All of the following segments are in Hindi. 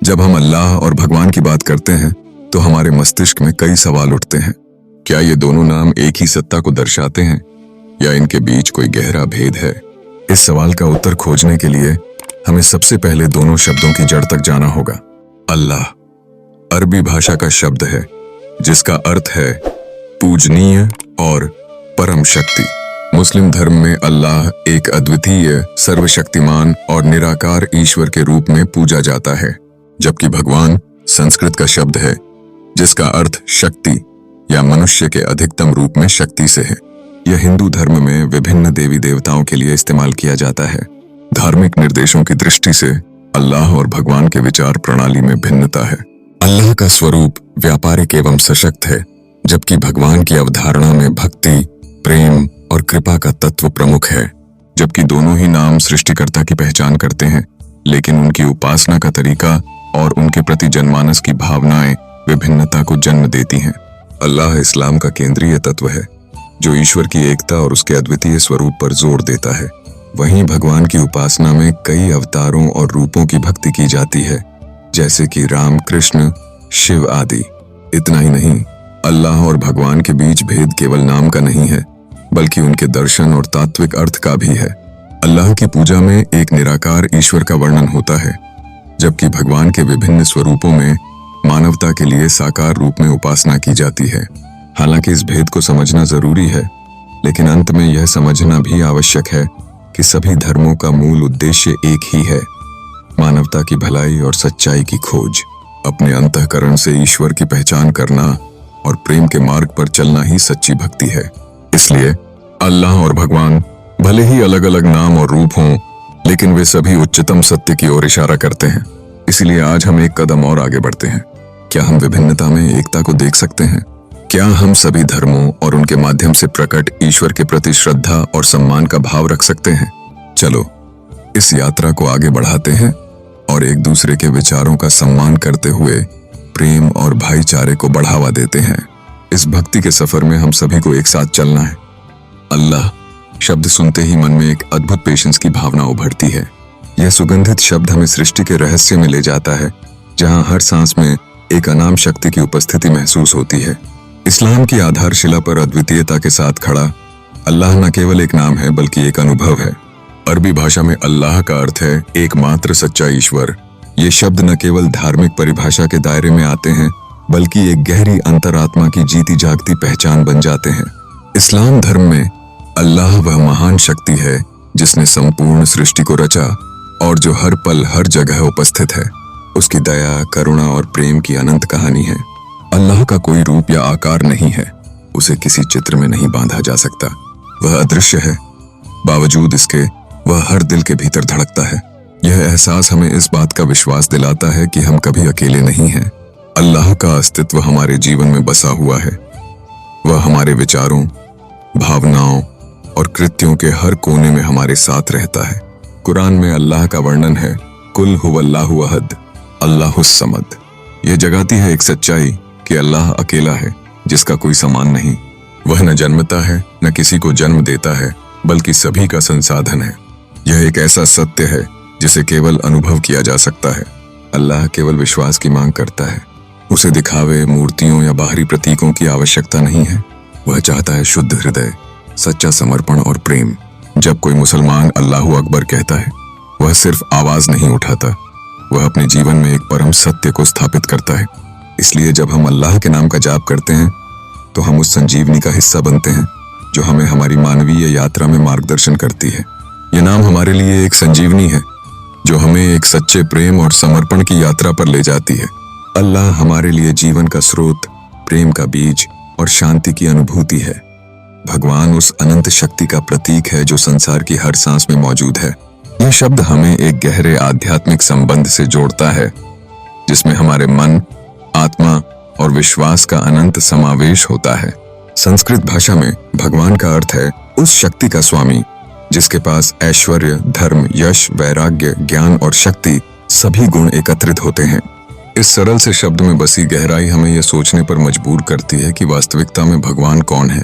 जब हम अल्लाह और भगवान की बात करते हैं तो हमारे मस्तिष्क में कई सवाल उठते हैं। क्या ये दोनों नाम एक ही सत्ता को दर्शाते हैं या इनके बीच कोई गहरा भेद है? इस सवाल का उत्तर खोजने के लिए हमें सबसे पहले दोनों शब्दों की जड़ तक जाना होगा। अल्लाह अरबी भाषा का शब्द है जिसका अर्थ है पूजनीय और परम शक्ति। मुस्लिम धर्म में अल्लाह एक अद्वितीय, सर्वशक्तिमान और निराकार ईश्वर के रूप में पूजा जाता है, जबकि भगवान संस्कृत का शब्द है जिसका अर्थ शक्ति या मनुष्य के अधिकतम रूप में शक्ति से है। यह हिंदू धर्म में विभिन्न देवी देवताओं के लिए इस्तेमाल किया जाता है। धार्मिक निर्देशों की दृष्टि से अल्लाह और भगवान के विचार प्रणाली में भिन्नता है। अल्लाह का स्वरूप व्यापारिक एवं सशक्त है, जबकि भगवान की अवधारणा में भक्ति, प्रेम और कृपा का तत्व प्रमुख है। जबकि दोनों ही नाम सृष्टिकर्ता की पहचान करते हैं, लेकिन उनकी उपासना का तरीका और उनके प्रति जनमानस की भावनाएं विभिन्नता को जन्म देती हैं। अल्लाह इस्लाम का केंद्रीय तत्व है जो ईश्वर की एकता और उसके अद्वितीय स्वरूप पर जोर देता है। वहीं भगवान की उपासना में कई अवतारों और रूपों की भक्ति की जाती है, जैसे कि राम, कृष्ण, शिव आदि। इतना ही नहीं, अल्लाह और भगवान के बीच भेद केवल नाम का नहीं है, बल्कि उनके दर्शन और तात्विक अर्थ का भी है। अल्लाह की पूजा में एक निराकार ईश्वर का वर्णन होता है, जबकि भगवान के विभिन्न स्वरूपों में मानवता के लिए साकार रूप में उपासना की जाती है। हालांकि इस भेद को समझना जरूरी है, लेकिन अंत में यह समझना भी आवश्यक है कि सभी धर्मों का मूल उद्देश्य एक ही है, मानवता की भलाई और सच्चाई की खोज। अपने अंतःकरण से ईश्वर की पहचान करना और प्रेम के मार्ग पर चलना ही सच्ची भक्ति है। इसलिए अल्लाह और भगवान भले ही अलग अलग नाम और रूप हों, लेकिन वे सभी उच्चतम सत्य की ओर इशारा करते हैं। इसलिए आज हम एक कदम और आगे बढ़ते हैं। क्या हम विभिन्नता में एकता को देख सकते हैं? क्या हम सभी धर्मों और उनके माध्यम से प्रकट ईश्वर के प्रति श्रद्धा और सम्मान का भाव रख सकते हैं? चलो इस यात्रा को आगे बढ़ाते हैं और एक दूसरे के विचारों का सम्मान करते हुए प्रेम और भाईचारे को बढ़ावा देते हैं। इस भक्ति के सफर में हम सभी को एक साथ चलना है। अल्लाह शब्द सुनते ही मन में एक अद्भुत पेशेंस की भावना उभरती है। यह सुगंधित शब्द हमें सृष्टि के रहस्य में ले जाता है, जहां हर सांस में एक अनाम शक्ति की उपस्थिति महसूस होती है। इस्लाम की आधारशिला पर अद्वितीयता के साथ खड़ा अल्लाह न केवल एक नाम है, बल्कि एक अनुभव है। अरबी भाषा में अल्लाह का अर्थ है एकमात्र सच्चा ईश्वर। ये शब्द न केवल धार्मिक परिभाषा के दायरे में आते हैं, बल्कि एक गहरी अंतरात्मा की जीती जागती पहचान बन जाते हैं। इस्लाम धर्म में अल्लाह वह महान शक्ति है जिसने संपूर्ण सृष्टि को रचा और जो हर पल हर जगह उपस्थित है। उसकी दया, करुणा और प्रेम की अनंत कहानी है। अल्लाह का कोई रूप या आकार नहीं है, उसे किसी चित्र में नहीं बांधा जा सकता। वह अदृश्य है, बावजूद इसके वह हर दिल के भीतर धड़कता है। यह एहसास हमें इस बात का विश्वास दिलाता है कि हम कभी अकेले नहीं हैं। अल्लाह का अस्तित्व हमारे जीवन में बसा हुआ है। वह हमारे विचारों, भावनाओं और कृत्यों के हर कोने में हमारे साथ रहता है। कुरान में अल्लाह का वर्णन है कुल हुवल्लाहु अहद, अल्लाहुस समद। यह जगाती है एक सच्चाई कि अल्लाह अकेला है, जिसका कोई समान नहीं। वह न जन्मता है, न किसी को जन्म देता है, बल्कि सभी का संसाधन है। यह एक ऐसा सत्य है जिसे केवल अनुभव किया जा सकता है। अल्लाह केवल विश्वास की मांग करता है। उसे दिखावे, मूर्तियों या बाहरी प्रतीकों की आवश्यकता नहीं है। वह चाहता है शुद्ध हृदय, सच्चा समर्पण और प्रेम। जब कोई मुसलमान अल्लाहु अकबर कहता है, वह सिर्फ आवाज नहीं उठाता, वह अपने जीवन में एक परम सत्य को स्थापित करता है। इसलिए जब हम अल्लाह के नाम का जाप करते हैं तो हम उस संजीवनी का हिस्सा बनते हैं जो हमें हमारी मानवीय यात्रा में मार्गदर्शन करती है। यह नाम हमारे लिए एक संजीवनी है जो हमें एक सच्चे प्रेम और समर्पण की यात्रा पर ले जाती है। अल्लाह हमारे लिए जीवन का स्रोत, प्रेम का बीज और शांति की अनुभूति है। भगवान उस अनंत शक्ति का प्रतीक है जो संसार की हर सांस में मौजूद है। यह शब्द हमें एक गहरे आध्यात्मिक संबंध से जोड़ता है, जिसमें हमारे मन, आत्मा और विश्वास का अनंत समावेश होता है। संस्कृत भाषा में भगवान का अर्थ है उस शक्ति का स्वामी जिसके पास ऐश्वर्य, धर्म, यश, वैराग्य, ज्ञान और शक्ति सभी गुण एकत्रित होते हैं। इस सरल से शब्द में बसी गहराई हमें यह सोचने पर मजबूर करती है कि वास्तविकता में भगवान कौन है।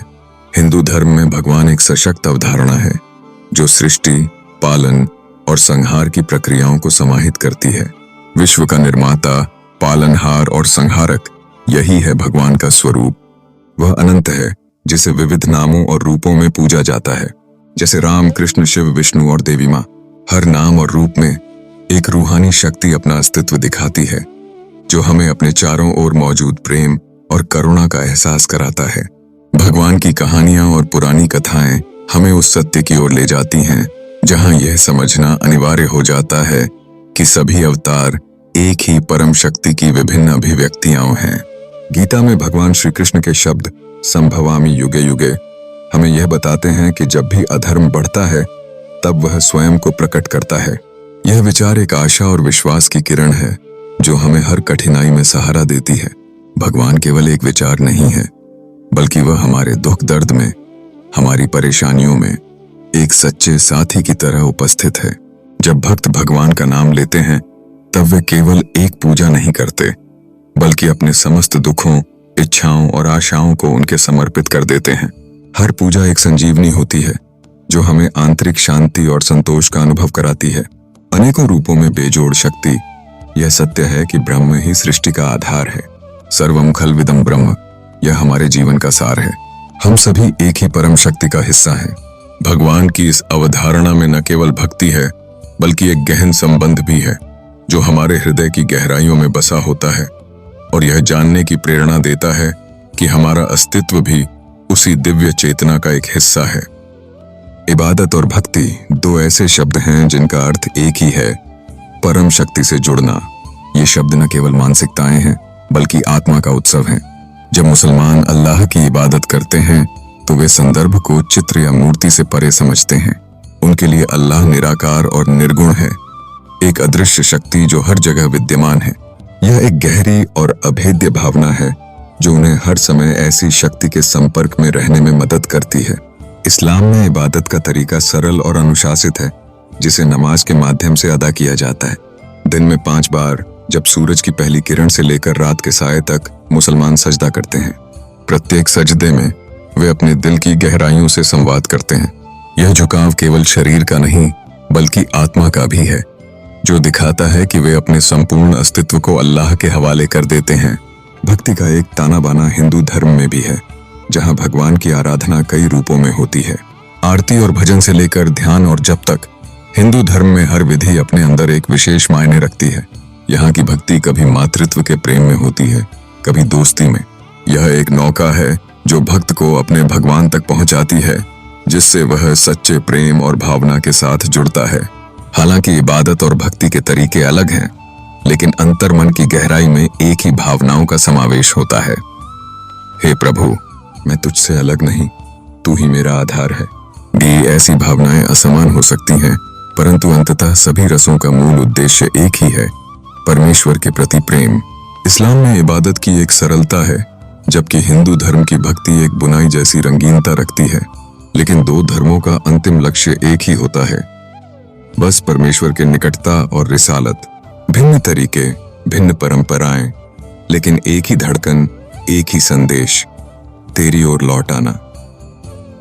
हिंदू धर्म में भगवान एक सशक्त अवधारणा है जो सृष्टि, पालन और संहार की प्रक्रियाओं को समाहित करती है। विश्व का निर्माता, पालनहार और संहारक, यही है भगवान का स्वरूप। वह अनंत है, जिसे विविध नामों और रूपों में पूजा जाता है, जैसे राम, कृष्ण, शिव, विष्णु और देवी माँ। हर नाम और रूप में एक रूहानी शक्ति अपना अस्तित्व दिखाती है, जो हमें अपने चारों ओर मौजूद प्रेम और करुणा का एहसास कराता है। भगवान की कहानियां और पुरानी कथाएं हमें उस सत्य की ओर ले जाती हैं, जहां यह समझना अनिवार्य हो जाता है कि सभी अवतार एक ही परम शक्ति की विभिन्न अभिव्यक्तियां हैं। गीता में भगवान श्री कृष्ण के शब्द संभवामि युगे युगे हमें यह बताते हैं कि जब भी अधर्म बढ़ता है, तब वह स्वयं को प्रकट करता है। यह विचार एक आशा और विश्वास की किरण है, जो हमें हर कठिनाई में सहारा देती है। भगवान केवल एक विचार नहीं है, बल्कि वह हमारे दुख दर्द में, हमारी परेशानियों में एक सच्चे साथी की तरह उपस्थित है। जब भक्त भगवान का नाम लेते हैं, तब वे केवल एक पूजा नहीं करते, बल्कि अपने समस्त दुखों, इच्छाओं और आशाओं को उनके समर्पित कर देते हैं। हर पूजा एक संजीवनी होती है, जो हमें आंतरिक शांति और संतोष का अनुभव कराती है। अनेकों रूपों में बेजोड़ शक्ति, यह सत्य है कि ब्रह्म ही सृष्टि का आधार है। सर्वम खल्विदम ब्रह्म, यह हमारे जीवन का सार है। हम सभी एक ही परम शक्ति का हिस्सा हैं। भगवान की इस अवधारणा में न केवल भक्ति है, बल्कि एक गहन संबंध भी है, जो हमारे हृदय की गहराइयों में बसा होता है और यह जानने की प्रेरणा देता है कि हमारा अस्तित्व भी उसी दिव्य चेतना का एक हिस्सा है। इबादत और भक्ति दो ऐसे शब्द हैं जिनका अर्थ एक ही है, परम शक्ति से जुड़ना। ये शब्द न केवल मानसिकताएं हैं, बल्कि आत्मा का उत्सव है। जब मुसलमान अल्लाह की इबादत करते हैं, तो वे संदर्भ को चित्र या मूर्ति से परे समझते हैं। उनके लिए अल्लाह निराकार और निर्गुण है, एक अदृश्य शक्ति जो हर जगह विद्यमान है। यह एक गहरी और अभेद्य भावना है, जो उन्हें हर समय ऐसी शक्ति के संपर्क में रहने में मदद करती है। इस्लाम में इबादत का तरीका सरल और अनुशासित है, जिसे नमाज के माध्यम से अदा किया जाता है। दिन में 5 बार, जब सूरज की पहली किरण से लेकर रात के साये तक, मुसलमान सजदा करते हैं। प्रत्येक सजदे में वे अपने दिल की गहराइयों से संवाद करते हैं। यह झुकाव केवल शरीर का नहीं, बल्कि आत्मा का भी है, जो दिखाता है कि वे अपने संपूर्ण अस्तित्व को अल्लाह के हवाले कर देते हैं। भक्ति का एक ताना बाना हिंदू धर्म में भी है, जहां भगवान की आराधना कई रूपों में होती है। आरती और भजन से लेकर ध्यान और जप तक, हिंदू धर्म में हर विधि अपने अंदर एक विशेष मायने रखती है। यहाँ की भक्ति कभी मातृत्व के प्रेम में होती है, कभी दोस्ती में। यह एक नौका है जो भक्त को अपने भगवान तक पहुंचाती है, जिससे वह सच्चे प्रेम और भावना के साथ जुड़ता है। हालांकि इबादत और भक्ति के तरीके अलग हैं, लेकिन अंतर्मन की गहराई में एक ही भावनाओं का समावेश होता है। हे प्रभु, मैं तुझसे अलग नहीं, तू ही मेरा आधार है। ये ऐसी भावनाएं असमान हो सकती हैं, परंतु अंततः सभी रसों का मूल उद्देश्य एक ही है, परमेश्वर के प्रति प्रेम। इस्लाम में इबादत की एक सरलता है, जबकि हिंदू धर्म की भक्ति एक बुनाई जैसी रंगीनता रखती है। लेकिन दो धर्मों का अंतिम लक्ष्य एक ही होता है, बस परमेश्वर के निकटता और रिसालत। भिन्न तरीके, भिन्न परंपराएं, लेकिन एक ही धड़कन, एक ही संदेश, तेरी ओर लौट आना।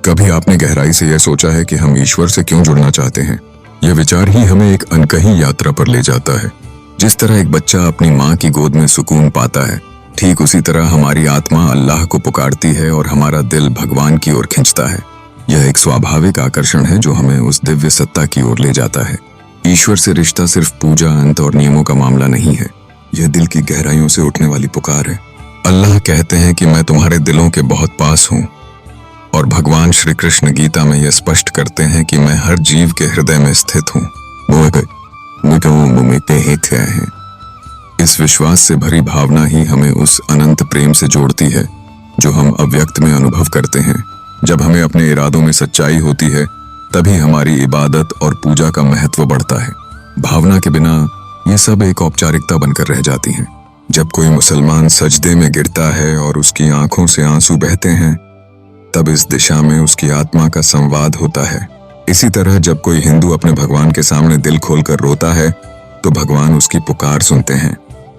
कभी आपने गहराई से यह सोचा है कि हम ईश्वर से क्यों जुड़ना चाहते हैं? यह विचार ही हमें एक अनकही यात्रा पर ले जाता है। जिस तरह एक बच्चा अपनी माँ की गोद में सुकून पाता है, ठीक उसी तरह हमारी आत्मा अल्लाह को पुकारती है और हमारा दिल भगवान की ओर खींचता है। यह एक स्वाभाविक आकर्षण है जो हमें उस दिव्य सत्ता की ओर ले जाता है। ईश्वर से रिश्ता सिर्फ पूजा, अंत और नियमों का मामला नहीं है, यह दिल की गहराइयों से उठने वाली पुकार है। अल्लाह कहते हैं कि मैं तुम्हारे दिलों के बहुत पास हूँ, और भगवान श्री कृष्ण गीता में यह स्पष्ट करते हैं कि मैं हर जीव के हृदय में स्थित हूँ। इस विश्वास से भरी भावना ही हमें उस अनंत प्रेम से जोड़ती है जो हम अव्यक्त में अनुभव करते हैं। जब हमें अपने इरादों में सच्चाई होती है, तभी हमारी इबादत और पूजा का महत्व बढ़ता है। भावना के बिना ये सब एक औपचारिकता बनकर रह जाती हैं। जब कोई मुसलमान सजदे में गिरता है और उसकी आंखों से आंसू बहते हैं, तब इस दिशा में उसकी आत्मा का संवाद होता है। इसी तरह जब कोई हिंदू अपने भगवान के सामने दिल खोलकर रोता है, तो भगवान उसकी पुकार सुनते हैं।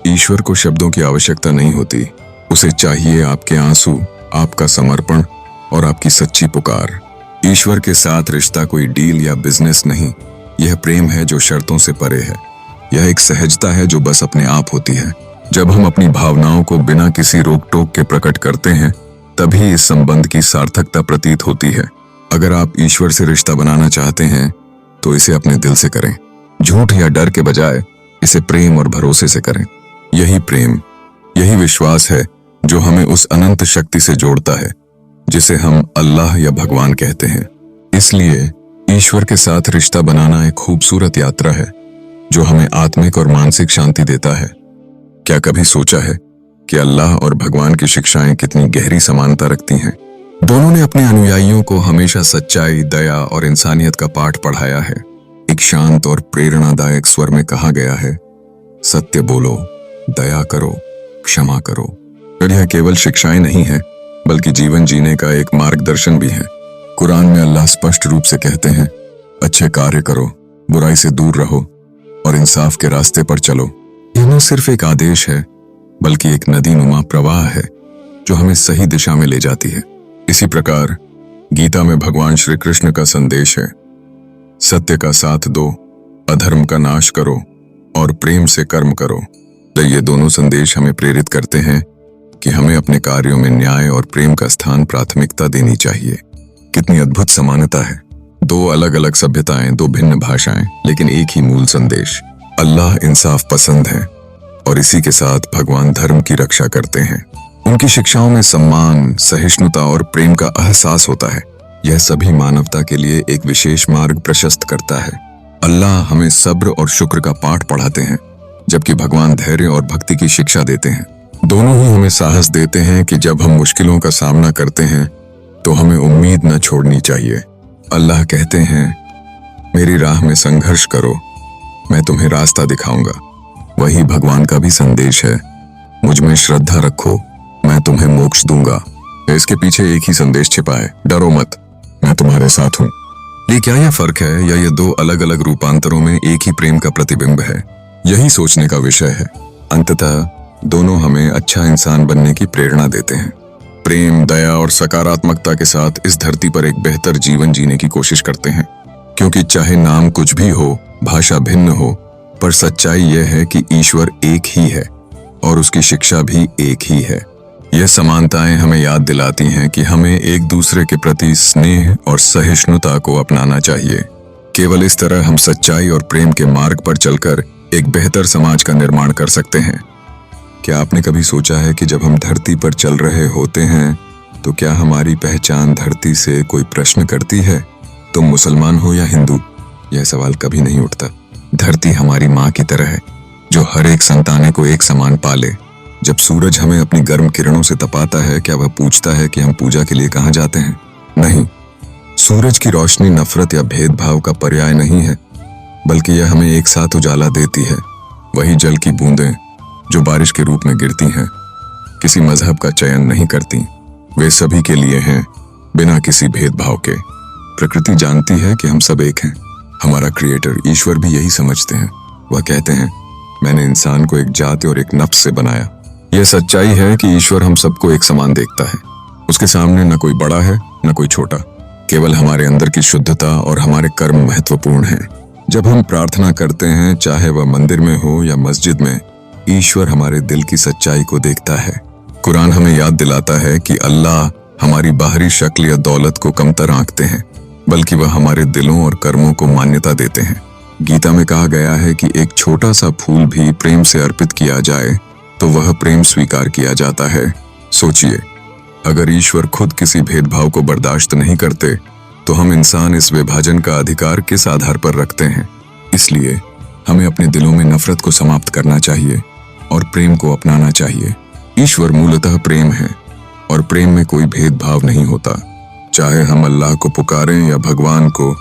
ईश्वर को शब्दों की आवश्यकता नहीं होती, उसे चाहिए आपके आंसू, आपका समर्पण और आपकी सच्ची पुकार। ईश्वर के साथ रिश्ता कोई डील या बिजनेस नहीं, यह प्रेम है जो शर्तों से परे है। यह एक सहजता है जो बस अपने आप होती है। जब हम अपनी भावनाओं को बिना किसी रोक टोक के प्रकट करते हैं, तभी इस संबंध की सार्थकता प्रतीत होती है। अगर आप ईश्वर से रिश्ता बनाना चाहते हैं तो इसे अपने दिल से करें। झूठ या डर के बजाय इसे प्रेम और भरोसे से करें। यही प्रेम, यही विश्वास है जो हमें उस अनंत शक्ति से जोड़ता है जिसे हम अल्लाह या भगवान कहते हैं। इसलिए ईश्वर के साथ रिश्ता बनाना एक खूबसूरत यात्रा है जो हमें आत्मिक और मानसिक शांति देता है। क्या कभी सोचा है कि अल्लाह और भगवान की शिक्षाएं कितनी गहरी समानता रखती हैं? दोनों ने अपने अनुयायियों को हमेशा सच्चाई, दया और इंसानियत का पाठ पढ़ाया है। एक शांत और प्रेरणादायक स्वर में कहा गया है, सत्य बोलो, दया करो, क्षमा करो। और यह केवल शिक्षाएं नहीं है, बल्कि जीवन जीने का एक मार्गदर्शन भी है। कुरान में अल्लाह स्पष्ट रूप से कहते हैं, अच्छे कार्य करो, बुराई से दूर रहो और इंसाफ के रास्ते पर चलो। यह न सिर्फ एक आदेश है, बल्कि एक नदी नुमा प्रवाह है जो हमें सही दिशा में ले जाती है। इसी प्रकार गीता में भगवान श्री कृष्ण का संदेश है, सत्य का साथ दो, अधर्म का नाश करो और प्रेम से कर्म करो। तो ये दोनों संदेश हमें प्रेरित करते हैं कि हमें अपने कार्यों में न्याय और प्रेम का स्थान प्राथमिकता देनी चाहिए। कितनी अद्भुत समानता है। दो अलग अलग सभ्यताएं, दो भिन्न भाषाएं, लेकिन एक ही मूल संदेश। अल्लाह इंसाफ पसंद है और इसी के साथ भगवान धर्म की रक्षा करते हैं। उनकी शिक्षाओं में सम्मान, सहिष्णुता और प्रेम का एहसास होता है। यह सभी मानवता के लिए एक विशेष मार्ग प्रशस्त करता है। अल्लाह हमें सब्र और शुक्र का पाठ पढ़ाते हैं, जबकि भगवान धैर्य और भक्ति की शिक्षा देते हैं। दोनों ही हमें साहस देते हैं कि जब हम मुश्किलों का सामना करते हैं तो हमें उम्मीद न छोड़नी चाहिए। अल्लाह कहते हैं, मेरी राह में संघर्ष करो, मैं तुम्हें रास्ता दिखाऊंगा। वही भगवान का भी संदेश है, मुझ में श्रद्धा रखो, मैं तुम्हें मोक्ष दूंगा। इसके पीछे एक ही संदेश छिपा है, डरो मत, मैं तुम्हारे साथ हूं। ये क्या यह फर्क है या ये दो अलग अलग रूपांतरों में एक ही प्रेम का प्रतिबिंब है? यही सोचने का विषय है। अंततः दोनों हमें अच्छा इंसान बनने की प्रेरणा देते हैं। प्रेम, दया और सकारात्मकता के साथ इस धरती पर एक बेहतर जीवन जीने की कोशिश करते हैं। क्योंकि चाहे नाम कुछ भी हो, भाषा भिन्न हो, पर सच्चाई यह है कि ईश्वर एक ही है और उसकी शिक्षा भी एक ही है। यह समानताएं हमें याद दिलाती हैं कि हमें एक दूसरे के प्रति स्नेह और सहिष्णुता को अपनाना चाहिए। केवल इस तरह हम सच्चाई और प्रेम के मार्ग पर चलकर एक बेहतर समाज का निर्माण कर सकते हैं। क्या आपने कभी सोचा है कि जब हम धरती पर चल रहे होते हैं तो क्या हमारी पहचान धरती से कोई प्रश्न करती है, तुम मुसलमान हो या हिंदू? यह सवाल कभी नहीं उठता। धरती हमारी माँ की तरह है जो हर एक संताने को एक समान पाले। जब सूरज हमें अपनी गर्म किरणों से तपाता है, क्या वह पूछता है कि हम पूजा के लिए कहाँ जाते हैं? नहीं। सूरज की रोशनी नफरत या भेदभाव का पर्याय नहीं है, बल्कि यह हमें एक साथ उजाला देती है। वही जल की बूंदें जो बारिश के रूप में गिरती हैं, किसी मजहब का चयन नहीं करती। वे सभी के लिए हैं, बिना किसी भेदभाव के। प्रकृति जानती है कि हम सब एक हैं। हमारा क्रिएटर ईश्वर भी यही समझते हैं। वह कहते हैं, मैंने इंसान को एक जाति और एक नफ्स से बनाया। यह सच्चाई है कि ईश्वर हम सबको एक समान देखता है। उसके सामने न कोई बड़ा है न कोई छोटा। केवल हमारे अंदर की शुद्धता और हमारे कर्म महत्वपूर्ण हैं। जब हम प्रार्थना करते हैं, चाहे वह मंदिर में हो या मस्जिद में, ईश्वर हमारे दिल की सच्चाई को देखता है। कुरान हमें याद दिलाता है कि अल्लाह हमारी बाहरी शक्ल या दौलत को कमतर आंकते हैं, बल्कि वह हमारे दिलों और कर्मों को मान्यता देते हैं। गीता में कहा गया है कि एक छोटा सा फूल भी प्रेम से अर्पित किया जाए तो वह प्रेम स्वीकार किया जाता है। सोचिए, अगर ईश्वर खुद किसी भेदभाव को बर्दाश्त नहीं करते तो हम इंसान इस विभाजन का अधिकार किस आधार पर रखते हैं? इसलिए हमें अपने दिलों में नफरत को समाप्त करना चाहिए और प्रेम को अपनाना चाहिए। ईश्वर मूलतः प्रेम है और प्रेम में कोई भेदभाव नहीं होता। चाहे हम अल्लाह को पुकारें या भगवान को,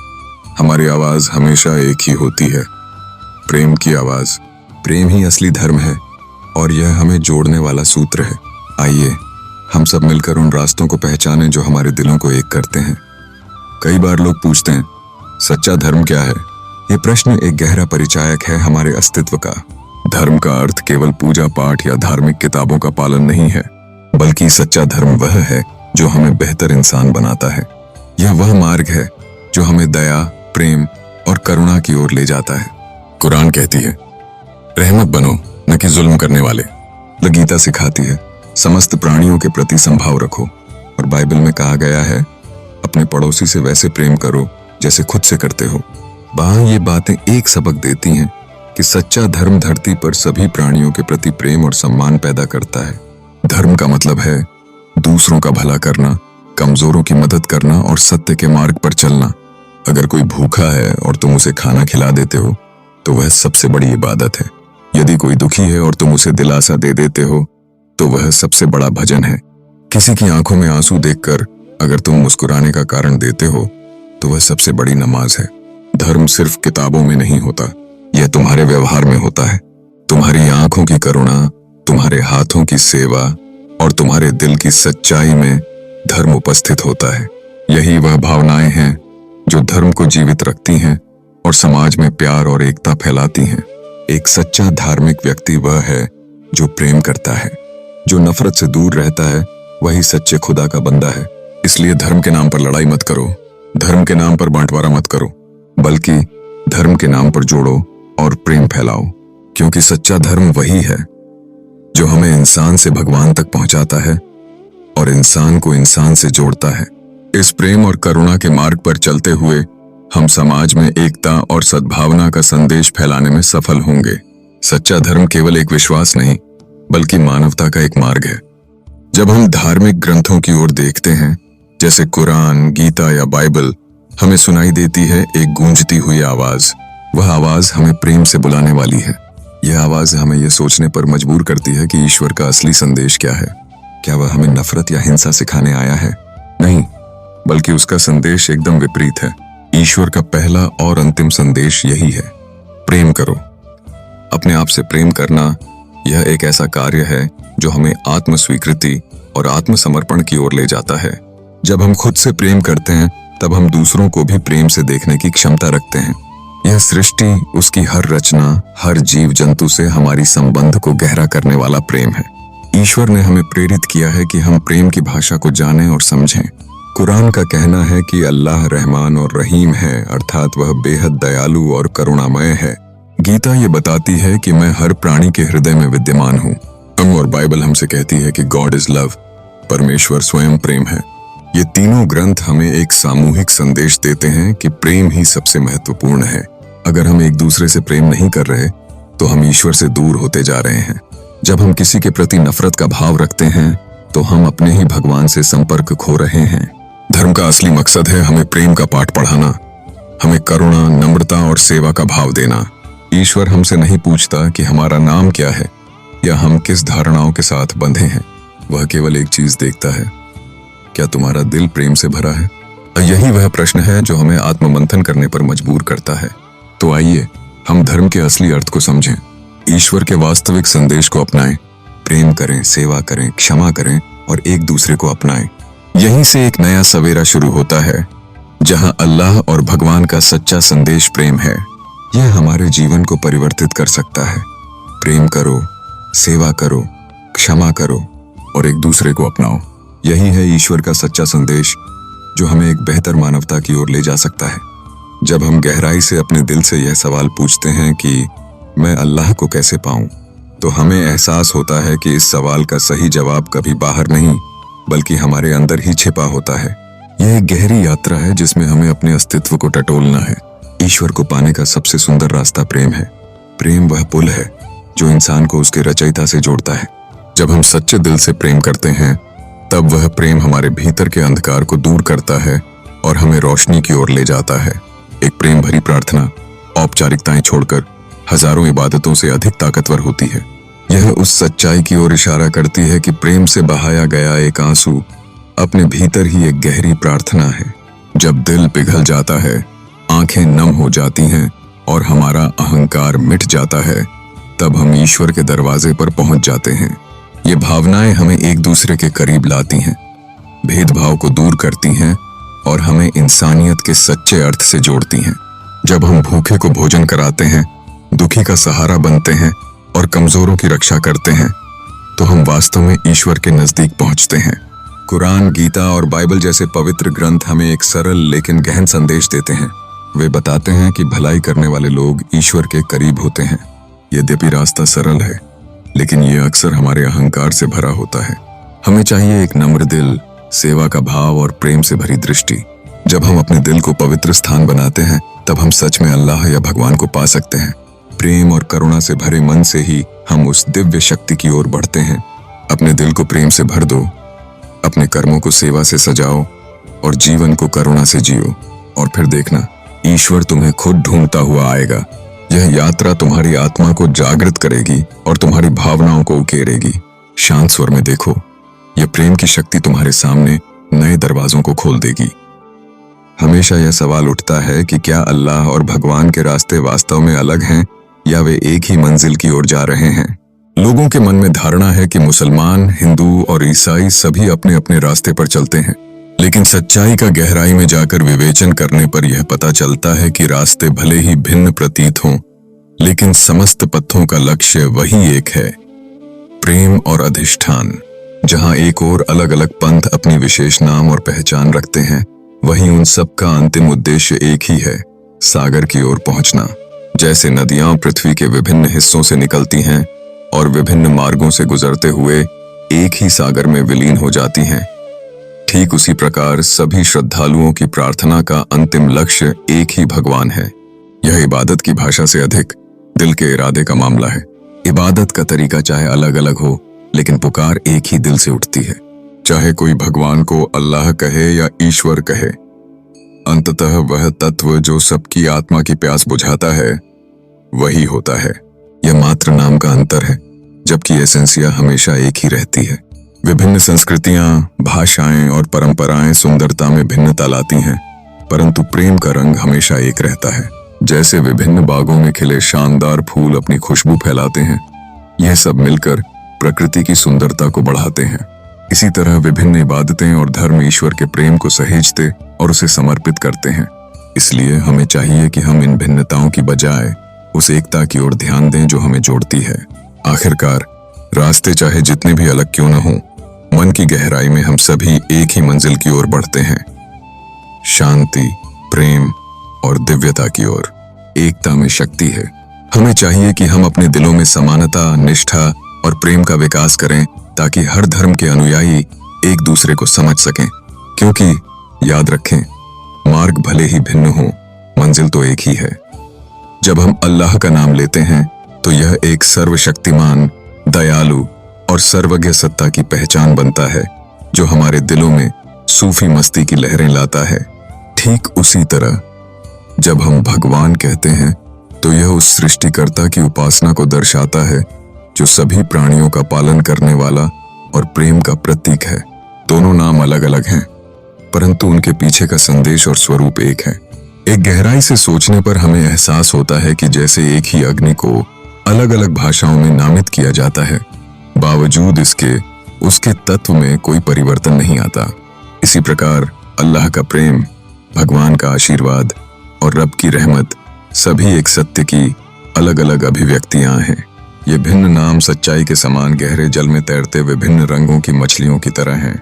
हमारी आवाज हमेशा एक ही होती है, प्रेम की आवाज। प्रेम ही असली धर्म है और यह हमें जोड़ने वाला सूत्र है। आइए हम सब मिलकर उन रास्तों को पहचानें जो हमारे दिलों को एक करते हैं। कई बार लोग पूछते हैं, सच्चा धर्म क्या है? ये प्रश्न एक गहरा परिचायक है हमारे अस्तित्व का। धर्म का अर्थ केवल पूजा पाठ या धार्मिक किताबों का पालन नहीं है, बल्कि सच्चा धर्म वह है जो हमें बेहतर इंसान बनाता है। यह वह मार्ग है जो हमें दया, प्रेम और करुणा की ओर ले जाता है। कुरान कहती है, रहमत बनो न कि जुल्म करने वाले। गीता सिखाती है, समस्त प्राणियों के प्रति संभाव रखो। और बाइबल में कहा गया है, अपने पड़ोसी से वैसे प्रेम करो जैसे खुद से करते हो। वहां ये बातें एक सबक देती हैं कि सच्चा धर्म धरती पर सभी प्राणियों के प्रति प्रेम और सम्मान पैदा करता है। धर्म का मतलब है दूसरों का भला करना, कमजोरों की मदद करना और सत्य के मार्ग पर चलना। अगर कोई भूखा है और तुम उसे खाना खिला देते हो तो वह सबसे बड़ी इबादत है। यदि कोई दुखी है और तुम उसे दिलासा दे देते हो तो वह सबसे बड़ा भजन है। किसी की आंखों में आंसू देखकर अगर तुम मुस्कुराने का कारण देते हो तो वह सबसे बड़ी नमाज है। धर्म सिर्फ किताबों में नहीं होता, यह तुम्हारे व्यवहार में होता है। तुम्हारी आंखों की करुणा, तुम्हारे हाथों की सेवा और तुम्हारे दिल की सच्चाई में धर्म उपस्थित होता है। यही वह भावनाएं हैं जो धर्म को जीवित रखती हैं और समाज में प्यार और एकता फैलाती हैं। एक सच्चा धार्मिक व्यक्ति वह है जो प्रेम करता है। जो नफरत से दूर रहता है वही सच्चे खुदा का बंदा है। इसलिए धर्म के नाम पर लड़ाई मत करो, धर्म के नाम पर बांटवारा मत करो, बल्कि धर्म के नाम पर जोड़ो और प्रेम फैलाओ। क्योंकि सच्चा धर्म वही है जो हमें इंसान से भगवान तक पहुंचाता है और इंसान को इंसान से जोड़ता है। इस प्रेम और करुणा के मार्ग पर चलते हुए हम समाज में एकता और सद्भावना का संदेश फैलाने में सफल होंगे। सच्चा धर्म केवल एक विश्वास नहीं बल्कि मानवता का एक मार्ग है। जब हम धार्मिक ग्रंथों की ओर देखते हैं, जैसे कुरान, गीता या बाइबल, हमें सुनाई देती है एक गूंजती हुई आवाज। वह आवाज हमें प्रेम से बुलाने वाली है। यह आवाज हमें यह सोचने पर मजबूर करती है कि ईश्वर का असली संदेश क्या है। क्या वह हमें नफरत या हिंसा सिखाने आया है? नहीं, बल्कि उसका संदेश एकदम विपरीत है। ईश्वर का पहला और अंतिम संदेश यही है, प्रेम करो। अपने आप से प्रेम करना यह एक ऐसा कार्य है जो हमें आत्म स्वीकृति और आत्मसमर्पण की ओर ले जाता है। जब हम खुद से प्रेम करते हैं तब हम दूसरों को भी प्रेम से देखने की क्षमता रखते हैं। यह सृष्टि, उसकी हर रचना, हर जीव जंतु से हमारी संबंध को गहरा करने वाला प्रेम है। ईश्वर ने हमें प्रेरित किया है कि हम प्रेम की भाषा को जानें और समझें। कुरान का कहना है कि अल्लाह रहमान और रहीम है, अर्थात वह बेहद दयालु और करुणामय है। गीता ये बताती है कि मैं हर प्राणी के हृदय में विद्यमान हूँ। और बाइबल हमसे कहती है कि गॉड इज लव, परमेश्वर स्वयं प्रेम है। ये तीनों ग्रंथ हमें एक सामूहिक संदेश देते हैं कि प्रेम ही सबसे महत्वपूर्ण है। अगर हम एक दूसरे से प्रेम नहीं कर रहे तो हम ईश्वर से दूर होते जा रहे हैं। जब हम किसी के प्रति नफरत का भाव रखते हैं तो हम अपने ही भगवान से संपर्क खो रहे हैं। धर्म का असली मकसद है हमें प्रेम का पाठ पढ़ाना, हमें करुणा, नम्रता और सेवा का भाव देना। ईश्वर हमसे नहीं पूछता कि हमारा नाम क्या है या हम किस धारणाओं के साथ बंधे हैं। वह केवल एक चीज देखता है, क्या तुम्हारा दिल प्रेम से भरा है? यही वह प्रश्न है जो हमें आत्ममंथन करने पर मजबूर करता है। तो आइए हम धर्म के असली अर्थ को समझें, ईश्वर के वास्तविक संदेश को अपनाएं, प्रेम करें, सेवा करें, क्षमा करें और एक दूसरे को अपनाएं। यहीं से एक नया सवेरा शुरू होता है जहां अल्लाह और भगवान का सच्चा संदेश प्रेम है। यह हमारे जीवन को परिवर्तित कर सकता है। प्रेम करो, सेवा करो, क्षमा करो और एक दूसरे को अपनाओ। यही है ईश्वर का सच्चा संदेश जो हमें एक बेहतर मानवता की ओर ले जा सकता है। जब हम गहराई से अपने दिल से यह सवाल पूछते हैं कि मैं अल्लाह को कैसे पाऊं, तो हमें एहसास होता है कि इस सवाल का सही जवाब कभी बाहर नहीं बल्कि हमारे अंदर ही छिपा होता है। यह एक गहरी यात्रा है जिसमें हमें अपने अस्तित्व को टटोलना है। ईश्वर को पाने का सबसे सुंदर रास्ता प्रेम है। प्रेम वह पुल है जो इंसान को उसके रचयिता से जोड़ता है। जब हम सच्चे दिल से प्रेम करते हैं तब वह प्रेम हमारे भीतर के अंधकार को दूर करता है और हमें रोशनी की ओर ले जाता है। एक प्रेम भरी प्रार्थना औपचारिकताएं छोड़कर हजारों इबादतों से अधिक ताकतवर होती है। यह उस सच्चाई की ओर इशारा करती है कि प्रेम से बहाया गया एक आंसू अपने भीतर ही एक गहरी प्रार्थना है। जब दिल पिघल जाता है, आंखें नम हो जाती हैं और हमारा अहंकार मिट जाता है, तब हम ईश्वर के दरवाजे पर पहुंच जाते हैं। ये भावनाएं हमें एक दूसरे के करीब लाती हैं, भेदभाव को दूर करती हैं और हमें इंसानियत के सच्चे अर्थ से जोड़ती हैं। जब हम भूखे को भोजन कराते हैं, दुखी का सहारा बनते हैं और कमजोरों की रक्षा करते हैं, तो हम वास्तव में ईश्वर के नजदीक पहुंचते हैं। कुरान, गीता और बाइबल जैसे पवित्र ग्रंथ हमें एक सरल लेकिन गहन संदेश देते हैं। वे बताते हैं कि भलाई करने वाले लोग ईश्वर के करीब होते हैं। यद्यपि रास्ता सरल है, लेकिन ये अक्सर हमारे अहंकार से भरा होता है। हमें चाहिए एक नम्र दिल, सेवा का भाव और प्रेम से भरी दृष्टि। जब हम अपने दिल को पवित्र स्थान बनाते हैं, तब हम सच में अल्लाह या भगवान को पा सकते हैं। प्रेम और करुणा से भरे मन से ही हम उस दिव्य शक्ति की ओर बढ़ते हैं। अपने दिल को प्रेम से भर दो, अपने कर्मों को सेवा से सजाओ और जीवन को करुणा से जियो, और फिर देखना ईश्वर तुम्हें खुद ढूंढता हुआ आएगा। यह यात्रा तुम्हारी आत्मा को जागृत करेगी और तुम्हारी भावनाओं को उकेरेगी। शांत स्वर में देखो, यह प्रेम की शक्ति तुम्हारे सामने नए दरवाजों को खोल देगी। हमेशा यह सवाल उठता है कि क्या अल्लाह और भगवान के रास्ते वास्तव में अलग हैं या वे एक ही मंजिल की ओर जा रहे हैं। लोगों के मन में धारणा है कि मुसलमान, हिंदू और ईसाई सभी अपने अपने रास्ते पर चलते हैं, लेकिन सच्चाई का गहराई में जाकर विवेचन करने पर यह पता चलता है कि रास्ते भले ही भिन्न प्रतीत हों, लेकिन समस्त पथों का लक्ष्य वही एक है, प्रेम और अधिष्ठान। जहां एक और अलग अलग पंथ अपनी विशेष नाम और पहचान रखते हैं, वहीं उन सब का अंतिम उद्देश्य एक ही है, सागर की ओर पहुंचना। जैसे नदियां पृथ्वी के विभिन्न हिस्सों से निकलती हैं और विभिन्न मार्गों से गुजरते हुए एक ही सागर में विलीन हो जाती हैं, ठीक उसी प्रकार सभी श्रद्धालुओं की प्रार्थना का अंतिम लक्ष्य एक ही भगवान है। यह इबादत की भाषा से अधिक दिल के इरादे का मामला है। इबादत का तरीका चाहे अलग अलग हो, लेकिन पुकार एक ही दिल से उठती है। चाहे कोई भगवान को अल्लाह कहे या ईश्वर कहे, अंततः वह तत्व जो सबकी आत्मा की प्यास बुझाता है वही होता है। यह मात्र नाम का अंतर है, जबकि एसेंसिया हमेशा एक ही रहती है। विभिन्न संस्कृतियां, भाषाएं और परंपराएं सुंदरता में भिन्नता लाती हैं, परंतु प्रेम का रंग हमेशा एक रहता है। जैसे विभिन्न बागों में खिले शानदार फूल अपनी खुशबू फैलाते हैं, यह सब मिलकर प्रकृति की सुंदरता को बढ़ाते हैं। इसी तरह विभिन्न इबादतें और धर्म ईश्वर के प्रेम को सहेजते और उसे समर्पित करते हैं। इसलिए हमें चाहिए कि हम इन भिन्नताओं की बजाय उस एकता की ओर ध्यान दें जो हमें जोड़ती है। आखिरकार रास्ते चाहे जितने भी अलग क्यों न हों, मन की गहराई में हम सभी एक ही मंजिल की ओर बढ़ते हैं, शांति, प्रेम और दिव्यता की ओर। एकता में शक्ति है। हमें चाहिए कि हम अपने दिलों में समानता, निष्ठा और प्रेम का विकास करें, ताकि हर धर्म के अनुयायी एक दूसरे को समझ सकें। क्योंकि याद रखें, मार्ग भले ही भिन्न हो, मंजिल तो एक ही है। जब हम अल्लाह का नाम लेते हैं, तो यह एक सर्वशक्तिमान, दयालु और सर्वज्ञ सत्ता की पहचान बनता है, जो हमारे दिलों में सूफी मस्ती की लहरें लाता है। ठीक उसी तरह जब हम भगवान कहते हैं, तो यह उस सृष्टिकर्ता की उपासना को दर्शाता है, जो सभी प्राणियों का पालन करने वाला और प्रेम का प्रतीक है। दोनों नाम अलग अलग हैं, परंतु उनके पीछे का संदेश और स्वरूप एक है। एक गहराई से सोचने पर हमें एहसास होता है कि जैसे एक ही अग्नि को अलग अलग भाषाओं में नामित किया जाता है, बावजूद इसके उसके तत्व में कोई परिवर्तन नहीं आता। इसी प्रकार अल्लाह का प्रेम, भगवान का आशीर्वाद और रब की रहमत सभी एक सत्य की अलग अलग अभिव्यक्तियां हैं। ये भिन्न नाम सच्चाई के समान गहरे जल में तैरते विभिन्न रंगों की मछलियों की तरह हैं।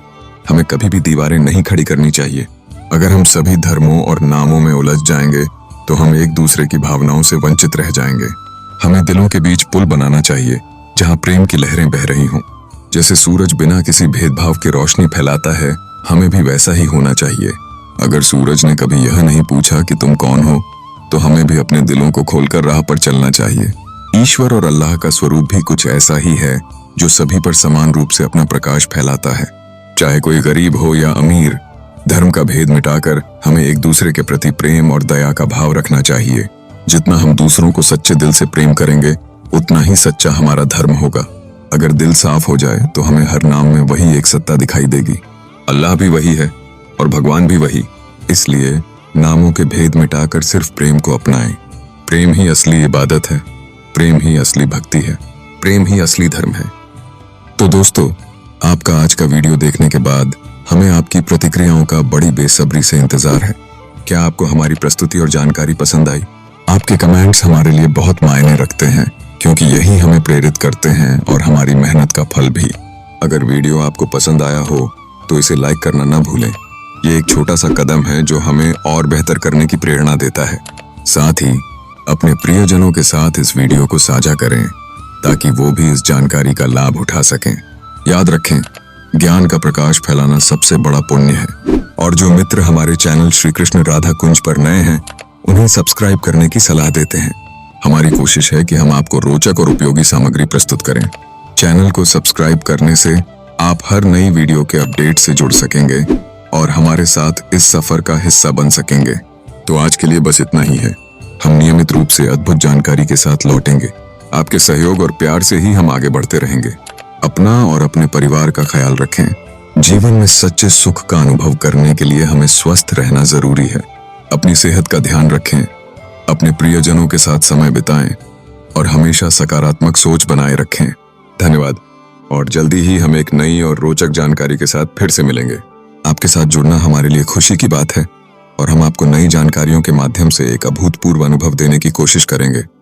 हमें कभी भी दीवारें नहीं खड़ी करनी चाहिए। अगर हम सभी धर्मों और नामों में उलझ जाएंगे, तो हम एक दूसरे की भावनाओं से वंचित रह जाएंगे। हमें दिलों के बीच पुल बनाना चाहिए, जहां प्रेम की लहरें बह रही हों। जैसे सूरज बिना किसी भेदभाव की रोशनी फैलाता है, हमें भी वैसा ही होना चाहिए। अगर सूरज ने कभी यह नहीं पूछा कि तुम कौन हो, तो हमें भी अपने दिलों को खोलकर राह पर चलना चाहिए। ईश्वर और अल्लाह का स्वरूप भी कुछ ऐसा ही है, जो सभी पर समान रूप से अपना प्रकाश फैलाता है। चाहे कोई गरीब हो या अमीर, धर्म का भेद मिटाकर हमें एक दूसरे के प्रति प्रेम और दया का भाव रखना चाहिए। जितना हम दूसरों को सच्चे दिल से प्रेम करेंगे, उतना ही सच्चा हमारा धर्म होगा। अगर दिल साफ हो जाए, तो हमें हर नाम में वही एक सत्ता दिखाई देगी। अल्लाह भी वही है और भगवान भी वही। इसलिए नामों के भेद मिटाकर सिर्फ प्रेम को अपनाएं। प्रेम ही असली इबादत है, प्रेम ही असली भक्ति है, प्रेम ही असली धर्म है। तो दोस्तों, आपका आज का वीडियो देखने के बाद हमें आपकी प्रतिक्रियाओं का बड़ी बेसब्री से इंतजार है। क्या आपको हमारी प्रस्तुति और जानकारी पसंद आई? आपके कमेंट्स हमारे लिए बहुत मायने रखते हैं, क्योंकि यही हमें प्रेरित करते हैं और हमारी मेहनत का फल भी। अगर वीडियो आपको पसंद आया हो, तो इसे लाइक करना न भूलें ये एक छोटा सा कदम है जो हमें और बेहतर करने की प्रेरणा देता है। साथ ही अपने प्रियजनों के साथ इस वीडियो को साझा करें ताकि वो भी इस जानकारी का लाभ उठा सकें। याद रखें, ज्ञान का प्रकाश फैलाना सबसे बड़ा पुण्य है। और जो मित्र हमारे चैनल श्री कृष्ण राधा कुंज पर नए हैं, उन्हें सब्सक्राइब करने की सलाह देते हैं। हमारी कोशिश है कि हम आपको रोचक और उपयोगी सामग्री प्रस्तुत करें। चैनल को सब्सक्राइब करने से आप हर नई वीडियो के अपडेट से जुड़ सकेंगे और हमारे साथ इस सफर का हिस्सा बन सकेंगे। तो आज के लिए बस इतना ही है। हम नियमित रूप से अद्भुत जानकारी के साथ लौटेंगे। आपके सहयोग और प्यार से ही हम आगे बढ़ते रहेंगे। अपना और अपने परिवार का ख्याल रखें। जीवन में सच्चे सुख का अनुभव करने के लिए हमें स्वस्थ रहना जरूरी है। अपनी सेहत का ध्यान रखें, अपने प्रियजनों के साथ समय बिताएं और हमेशा सकारात्मक सोच बनाए रखें। धन्यवाद और जल्दी ही हम एक नई और रोचक जानकारी के साथ फिर से मिलेंगे। आपके साथ जुड़ना हमारे लिए खुशी की बात है और हम आपको नई जानकारियों के माध्यम से एक अभूतपूर्व अनुभव देने की कोशिश करेंगे।